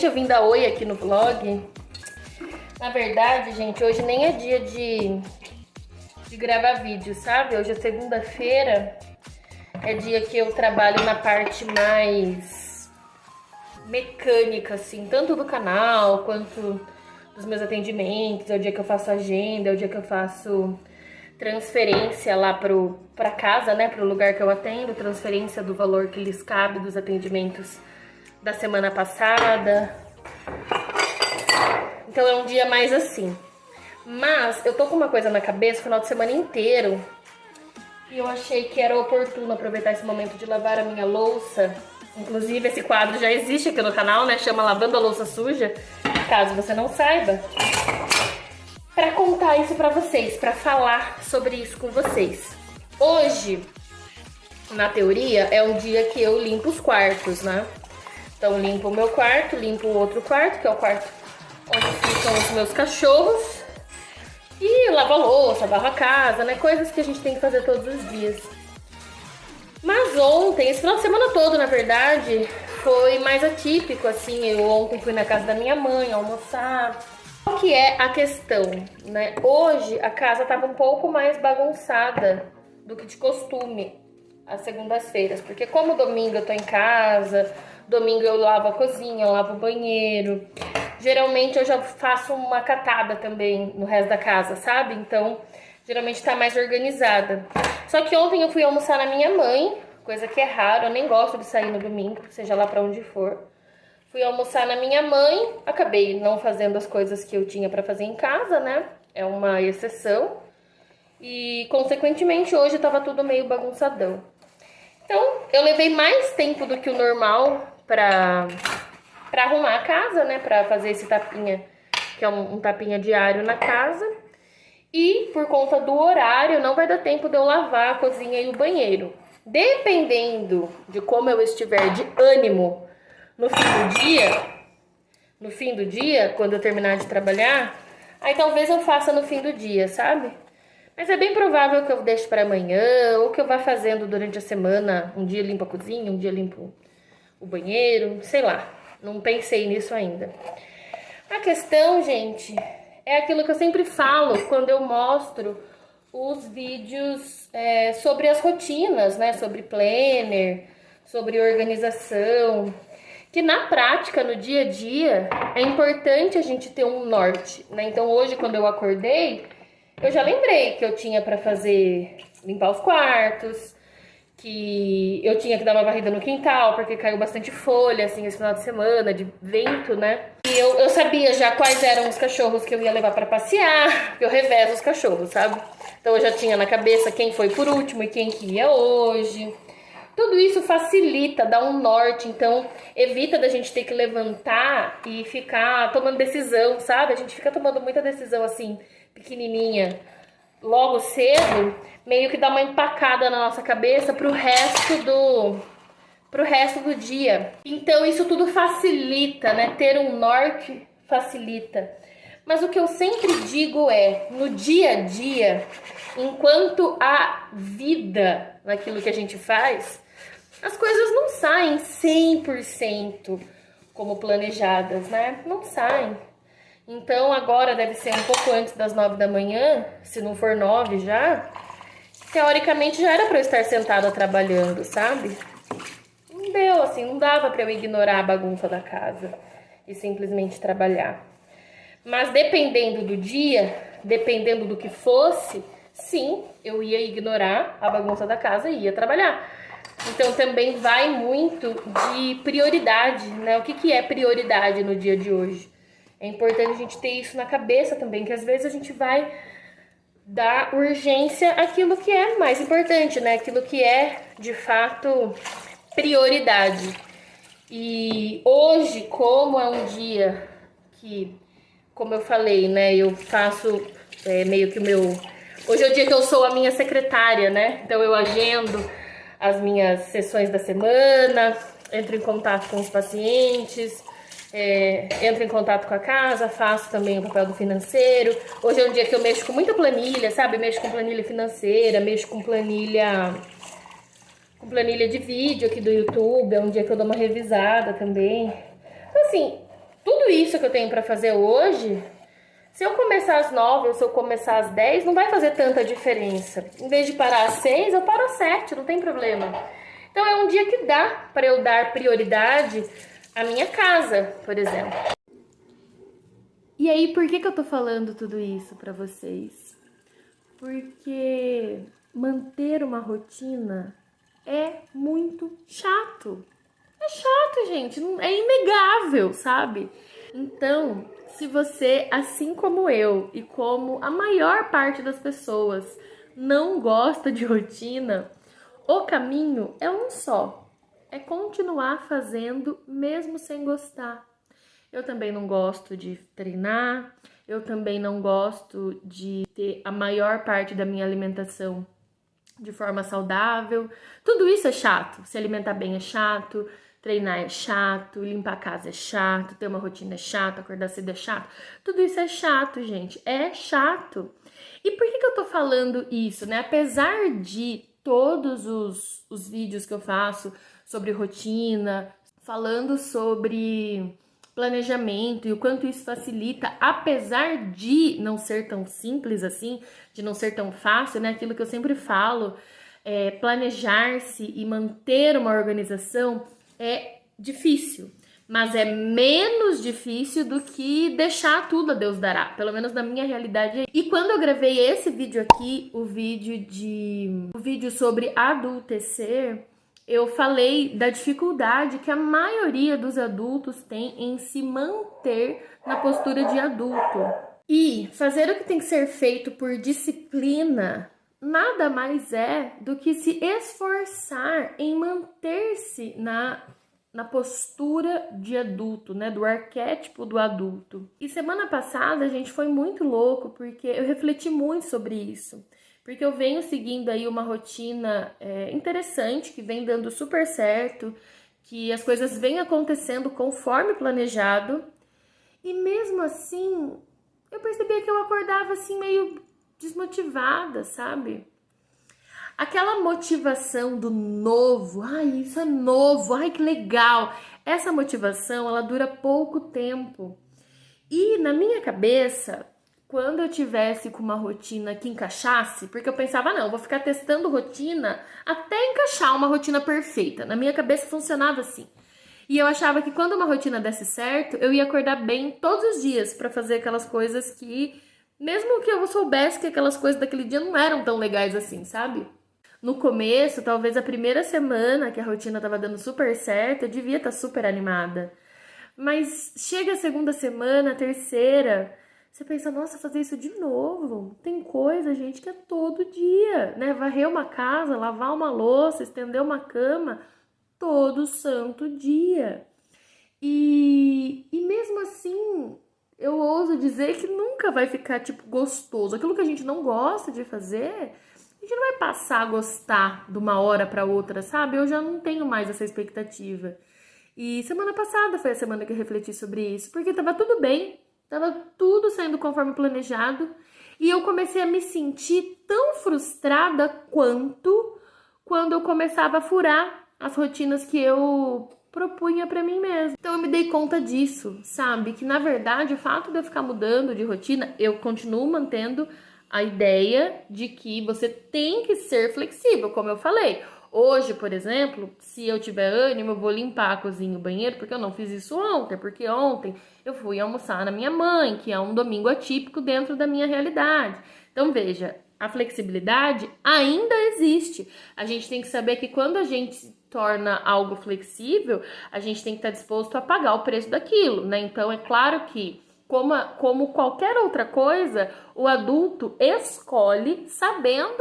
Finalmente eu vim dar oi aqui no vlog. Na verdade, gente, hoje nem é dia de gravar vídeo, sabe? Hoje é segunda-feira, é dia que eu trabalho na parte mais mecânica, assim, tanto do canal quanto dos meus atendimentos. É o dia que eu faço agenda, é o dia que eu faço transferência lá pra casa, né, pro lugar que eu atendo, transferência do valor que lhes cabe dos atendimentos da semana passada. Então é um dia mais assim. Mas eu tô com uma coisa na cabeça o final de semana inteiro e eu achei que era oportuno aproveitar esse momento de lavar a minha louça. Inclusive esse quadro já existe aqui no canal, né, chama Lavando a Louça Suja, caso você não saiba. Pra contar isso pra vocês, pra falar sobre isso com vocês. Hoje, na teoria, é um dia que eu limpo os quartos, né? Então limpo o meu quarto, limpo o outro quarto, que é o quarto onde ficam os meus cachorros. E lavo a louça, lavo a casa, né? Coisas que a gente tem que fazer todos os dias. Mas ontem, esse final de semana todo, na verdade, foi mais atípico, assim. Eu ontem fui na casa da minha mãe almoçar. Qual que é a questão, né? Hoje a casa estava um pouco mais bagunçada do que de costume, às segundas-feiras. Porque como domingo eu tô em casa, domingo eu lavo a cozinha, eu lavo o banheiro. Geralmente eu já faço uma catada também no resto da casa, sabe? Então, geralmente tá mais organizada. Só que ontem eu fui almoçar na minha mãe, coisa que é raro, eu nem gosto de sair no domingo, seja lá pra onde for. Fui almoçar na minha mãe, acabei não fazendo as coisas que eu tinha pra fazer em casa, né? É uma exceção. E, consequentemente, hoje tava tudo meio bagunçadão. Então, eu levei mais tempo do que o normal pra arrumar a casa, né? Pra fazer esse tapinha, que é um tapinha diário na casa. E, por conta do horário, não vai dar tempo de eu lavar a cozinha e o banheiro. Dependendo de como eu estiver de ânimo no fim do dia, quando eu terminar de trabalhar, aí talvez eu faça no fim do dia, sabe? Mas é bem provável que eu deixe para amanhã, ou que eu vá fazendo durante a semana, um dia limpo a cozinha, um dia limpo o banheiro, sei lá, não pensei nisso ainda. A questão, gente, é aquilo que eu sempre falo quando eu mostro os vídeos sobre as rotinas, né, sobre planner, sobre organização, que na prática, no dia a dia, é importante a gente ter um norte, né? Então hoje, quando eu acordei, eu já lembrei que eu tinha para fazer, limpar os quartos, que eu tinha que dar uma varrida no quintal, porque caiu bastante folha, assim, esse final de semana, de vento, né? E eu sabia já quais eram os cachorros que eu ia levar para passear, porque eu revezo os cachorros, sabe? Então eu já tinha na cabeça quem foi por último e quem que ia hoje. Tudo isso facilita, dá um norte, então evita da gente ter que levantar e ficar tomando decisão, sabe? A gente fica tomando muita decisão assim, pequenininha, logo cedo, meio que dá uma empacada na nossa cabeça pro resto do dia. Então isso tudo facilita, né? Ter um norte facilita. Mas o que eu sempre digo é, no dia a dia, enquanto há vida naquilo que a gente faz, as coisas não saem 100% como planejadas, né? Não saem. Então agora deve ser um pouco antes das 9 da manhã, se não for 9 já. Teoricamente já era para eu estar sentada trabalhando, sabe? Não deu, assim, não dava para eu ignorar a bagunça da casa e simplesmente trabalhar. Mas dependendo do dia, dependendo do que fosse, sim, eu ia ignorar a bagunça da casa e ia trabalhar. Então também vai muito de prioridade, né? O que é prioridade no dia de hoje? É importante a gente ter isso na cabeça também, que às vezes a gente vai dar urgência àquilo que é mais importante, né? Aquilo que é, de fato, prioridade. E hoje, como é um dia que, como eu falei, né? Eu faço meio que o meu... Hoje é o dia que eu sou a minha secretária, né? Então eu agendo as minhas sessões da semana, entro em contato com os pacientes, entro em contato com a casa, faço também o papel do financeiro. Hoje é um dia que eu mexo com muita planilha, sabe? Mexo com planilha financeira, mexo com planilha de vídeo aqui do YouTube. É um dia que eu dou uma revisada também. Então, assim, Tudo isso que eu tenho pra fazer hoje, se eu começar às 9 ou se eu começar às 10, não vai fazer tanta diferença. Em vez de parar às 6, eu paro às 7, não tem problema. Então é um dia que dá para eu dar prioridade à minha casa, por exemplo. E aí, por que eu tô falando tudo isso para vocês? Porque manter uma rotina é muito chato. É chato, gente, é inegável, sabe? Então, se você, assim como eu e como a maior parte das pessoas, não gosta de rotina, o caminho é um só. É continuar fazendo mesmo sem gostar. Eu também não gosto de treinar, eu também não gosto de ter a maior parte da minha alimentação de forma saudável. Tudo isso é chato. Se alimentar bem é chato, treinar é chato, limpar a casa é chato, ter uma rotina é chato, acordar cedo é chato. Tudo isso é chato, gente. É chato. E por que eu tô falando isso, né? Apesar de todos os vídeos que eu faço sobre rotina, falando sobre planejamento e o quanto isso facilita, apesar de não ser tão simples assim, de não ser tão fácil, né? Aquilo que eu sempre falo, planejar-se e manter uma organização é difícil, mas é menos difícil do que deixar tudo a Deus dará, pelo menos na minha realidade. E quando eu gravei esse vídeo aqui, o vídeo sobre adultecer, eu falei da dificuldade que a maioria dos adultos tem em se manter na postura de adulto. E fazer o que tem que ser feito por disciplina nada mais é do que se esforçar em manter-se na postura de adulto, né? Do arquétipo do adulto. E semana passada a gente foi muito louco porque eu refleti muito sobre isso. Porque eu venho seguindo aí uma rotina interessante, que vem dando super certo, que as coisas vêm acontecendo conforme planejado. E mesmo assim, eu percebia que eu acordava assim meio desmotivada, sabe? Aquela motivação do novo, ai, isso é novo, ai, que legal. Essa motivação, ela dura pouco tempo. E na minha cabeça, quando eu tivesse com uma rotina que encaixasse, porque eu pensava, não, eu vou ficar testando rotina até encaixar uma rotina perfeita. Na minha cabeça funcionava assim. E eu achava que quando uma rotina desse certo, eu ia acordar bem todos os dias para fazer aquelas coisas que, mesmo que eu soubesse que aquelas coisas daquele dia não eram tão legais assim, sabe? No começo, talvez a primeira semana que a rotina tava dando super certo, eu devia estar super animada. Mas chega a segunda semana, a terceira, você pensa, nossa, fazer isso de novo. Tem coisa, gente, que é todo dia, né? Varrer uma casa, lavar uma louça, estender uma cama, todo santo dia. E mesmo assim, eu ouso dizer que nunca vai ficar, tipo, gostoso. Aquilo que a gente não gosta de fazer, a gente não vai passar a gostar de uma hora para outra, sabe? Eu já não tenho mais essa expectativa. E semana passada foi a semana que eu refleti sobre isso, porque tava tudo bem, tava tudo saindo conforme planejado, e eu comecei a me sentir tão frustrada quanto quando eu começava a furar as rotinas que eu propunha pra mim mesma. Então eu me dei conta disso, sabe? Que na verdade o fato de eu ficar mudando de rotina, eu continuo mantendo a ideia de que você tem que ser flexível, como eu falei. Hoje, por exemplo, se eu tiver ânimo, eu vou limpar a cozinha e o banheiro, porque eu não fiz isso ontem, porque ontem eu fui almoçar na minha mãe, que é um domingo atípico dentro da minha realidade. Então, veja, a flexibilidade ainda existe. A gente tem que saber que quando a gente torna algo flexível, a gente tem que estar disposto a pagar o preço daquilo, né? Então, é claro que como qualquer outra coisa, o adulto escolhe sabendo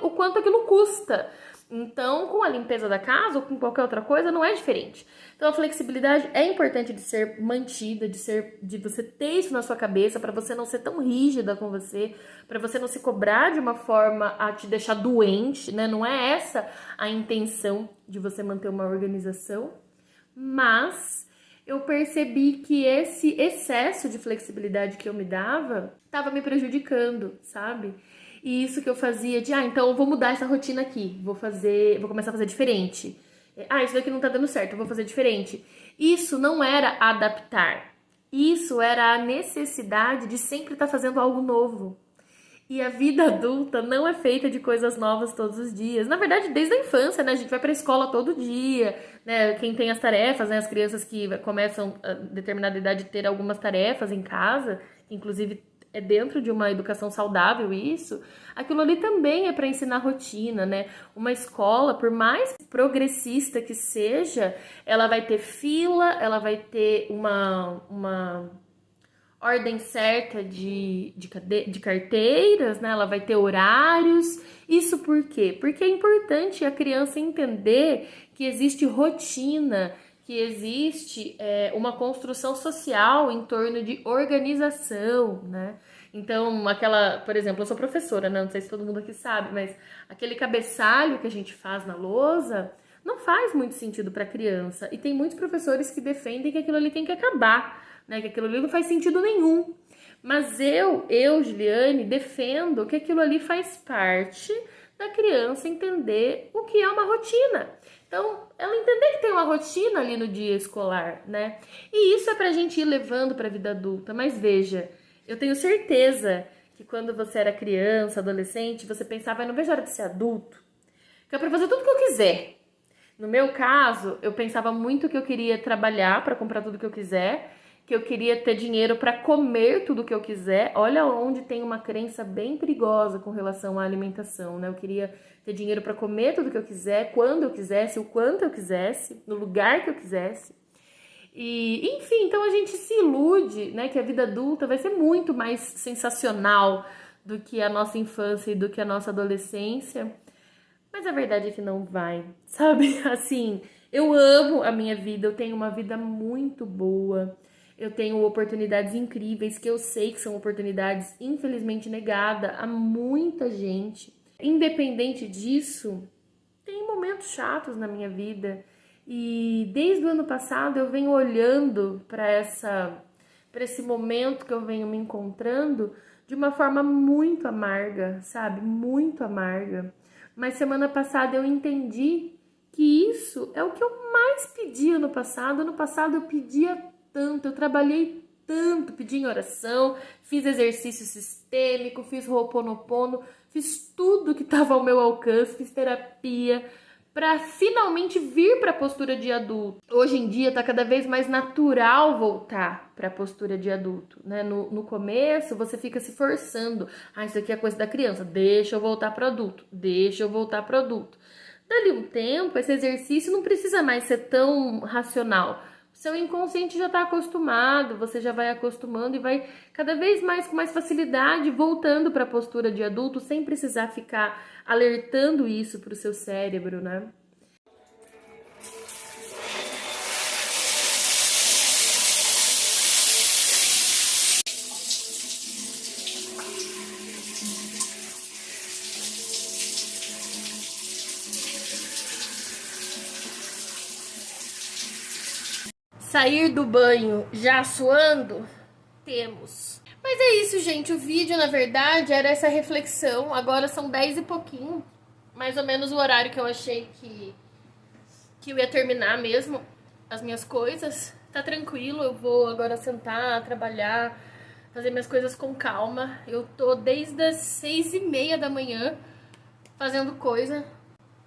o quanto aquilo custa. Então, com a limpeza da casa ou com qualquer outra coisa, não é diferente. Então, a flexibilidade é importante de ser mantida, de você ter isso na sua cabeça, para você não ser tão rígida com você, para você não se cobrar de uma forma a te deixar doente, né? Não é essa a intenção de você manter uma organização, mas eu percebi que esse excesso de flexibilidade que eu me dava estava me prejudicando, sabe? E isso que eu fazia de, então eu vou mudar essa rotina aqui, vou começar a fazer diferente. Isso daqui não tá dando certo, eu vou fazer diferente. Isso não era adaptar. Isso era a necessidade de sempre estar fazendo algo novo. E a vida adulta não é feita de coisas novas todos os dias. Na verdade, desde a infância, né? A gente vai para a escola todo dia, né? Quem tem as tarefas, né? As crianças que começam a determinada idade ter algumas tarefas em casa, inclusive é dentro de uma educação saudável isso. Aquilo ali também é para ensinar rotina, né? Uma escola, por mais progressista que seja, ela vai ter fila, ela vai ter uma ordem certa de carteiras, né? Ela vai ter horários. Isso por quê? Porque é importante a criança entender que existe rotina, que existe uma construção social em torno de organização, né? Então, por exemplo, eu sou professora, né? Não sei se todo mundo aqui sabe, mas aquele cabeçalho que a gente faz na lousa não faz muito sentido para a criança. E tem muitos professores que defendem que aquilo ali tem que acabar, né? Que aquilo ali não faz sentido nenhum. Mas eu, Juliane, defendo que aquilo ali faz parte da criança entender o que é uma rotina. Então, ela entender que tem uma rotina ali no dia escolar, né? E isso é pra gente ir levando pra vida adulta. Mas veja, eu tenho certeza que quando você era criança, adolescente, você pensava, não vejo a hora de ser adulto, que é pra fazer tudo que eu quiser. No meu caso, eu pensava muito que eu queria trabalhar para comprar tudo que eu quiser, que eu queria ter dinheiro para comer tudo que eu quiser. Olha onde tem uma crença bem perigosa com relação à alimentação, né? Eu queria ter dinheiro para comer tudo que eu quiser, quando eu quisesse, o quanto eu quisesse, no lugar que eu quisesse. E, enfim, então a gente se ilude, né, que a vida adulta vai ser muito mais sensacional do que a nossa infância e do que a nossa adolescência. Mas a verdade é que não vai, sabe? Assim, eu amo a minha vida, eu tenho uma vida muito boa, eu tenho oportunidades incríveis que eu sei que são oportunidades infelizmente negadas a muita gente. Independente disso, tem momentos chatos na minha vida e desde o ano passado eu venho olhando para esse momento que eu venho me encontrando de uma forma muito amarga, sabe? Muito amarga. Mas semana passada eu entendi que isso é o que eu mais pedi ano passado. Ano passado eu pedia tanto, eu trabalhei tanto, pedi em oração, fiz exercício sistêmico, fiz Ho'oponopono, fiz tudo que estava ao meu alcance, fiz terapia, para finalmente vir para a postura de adulto. Hoje em dia tá cada vez mais natural voltar para a postura de adulto, né? No começo você fica se forçando. Ah, isso aqui é coisa da criança, deixa eu voltar para adulto, deixa eu voltar para adulto. Dali um tempo, esse exercício não precisa mais ser tão racional. O seu inconsciente já está acostumado, você já vai acostumando e vai cada vez mais com mais facilidade voltando para a postura de adulto sem precisar ficar alertando isso para o seu cérebro, né? Sair do banho já suando? Temos. Mas é isso, gente. O vídeo, na verdade, era essa reflexão. Agora são 10 e pouquinho. Mais ou menos o horário que eu achei que eu ia terminar mesmo as minhas coisas. Tá tranquilo, eu vou agora sentar, trabalhar, fazer minhas coisas com calma. Eu tô desde as 6:30 da manhã fazendo coisa.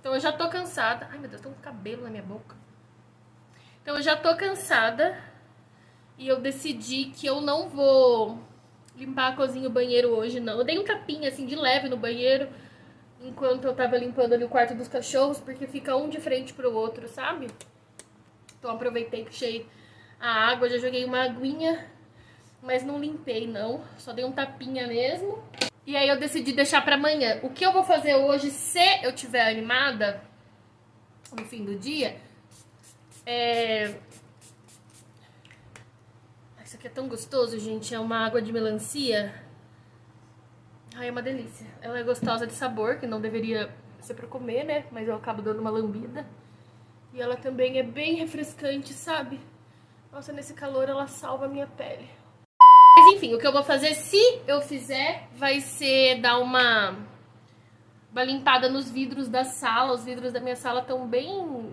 Então eu já tô cansada. Ai, meu Deus, tem um cabelo na minha boca. Então eu já tô cansada e eu decidi que eu não vou limpar a cozinha e o banheiro hoje, não. Eu dei um tapinha, assim, de leve no banheiro enquanto eu tava limpando ali o quarto dos cachorros, porque fica um de frente pro outro, sabe? Então aproveitei, puxei a água, já joguei uma aguinha, mas não limpei, não. Só dei um tapinha mesmo. E aí eu decidi deixar pra amanhã. O que eu vou fazer hoje, se eu tiver animada no fim do dia, Isso aqui é tão gostoso, gente. É uma água de melancia. Ai, é uma delícia. Ela é gostosa de sabor, que não deveria ser pra comer, né? Mas eu acabo dando uma lambida. E ela também é bem refrescante, sabe? Nossa, nesse calor ela salva a minha pele. Mas enfim, o que eu vou fazer, se eu fizer, vai ser dar uma limpada nos vidros da sala. Os vidros da minha sala estão bem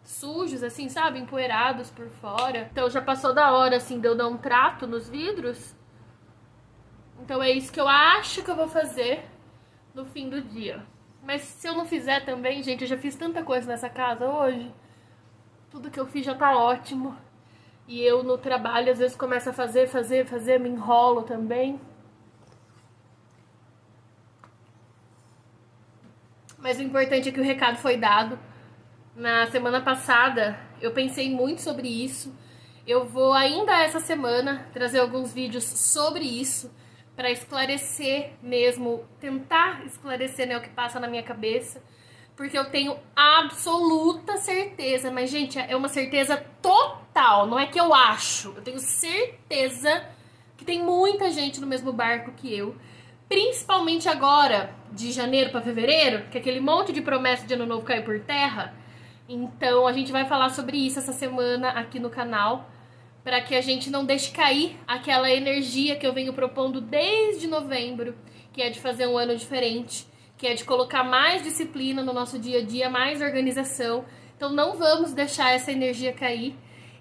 sujos, assim, sabe? Empoeirados por fora. Então já passou da hora, assim, de eu dar um trato nos vidros. Então é isso que eu acho que eu vou fazer no fim do dia. Mas se eu não fizer também, gente, eu já fiz tanta coisa nessa casa hoje. Tudo que eu fiz já tá ótimo. E eu no trabalho às vezes começo a fazer, me enrolo também. Mas o importante é que o recado foi dado. Na semana passada eu pensei muito sobre isso. Eu vou ainda essa semana trazer alguns vídeos sobre isso, para esclarecer mesmo, tentar esclarecer, né, o que passa na minha cabeça. Porque eu tenho absoluta certeza, mas gente, é uma certeza total, não é que eu acho. Eu tenho certeza que tem muita gente no mesmo barco que eu. Principalmente agora, de janeiro para fevereiro, que aquele monte de promessa de ano novo caiu por terra. Então a gente vai falar sobre isso essa semana aqui no canal, para que a gente não deixe cair aquela energia que eu venho propondo desde novembro, que é de fazer um ano diferente, que é de colocar mais disciplina no nosso dia a dia, mais organização. Então não vamos deixar essa energia cair.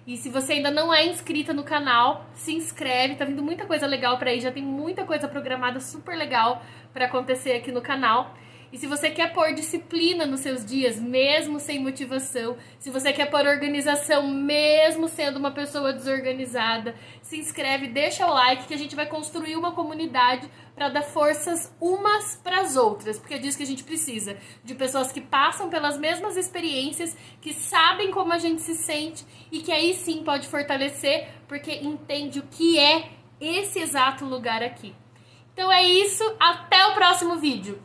E se você ainda não é inscrita no canal, se inscreve, tá vindo muita coisa legal por aí, já tem muita coisa programada super legal para acontecer aqui no canal. E se você quer pôr disciplina nos seus dias, mesmo sem motivação, se você quer pôr organização, mesmo sendo uma pessoa desorganizada, se inscreve, deixa o like, que a gente vai construir uma comunidade para dar forças umas para as outras, porque é disso que a gente precisa, de pessoas que passam pelas mesmas experiências, que sabem como a gente se sente e que aí sim pode fortalecer, porque entende o que é esse exato lugar aqui. Então é isso, até o próximo vídeo!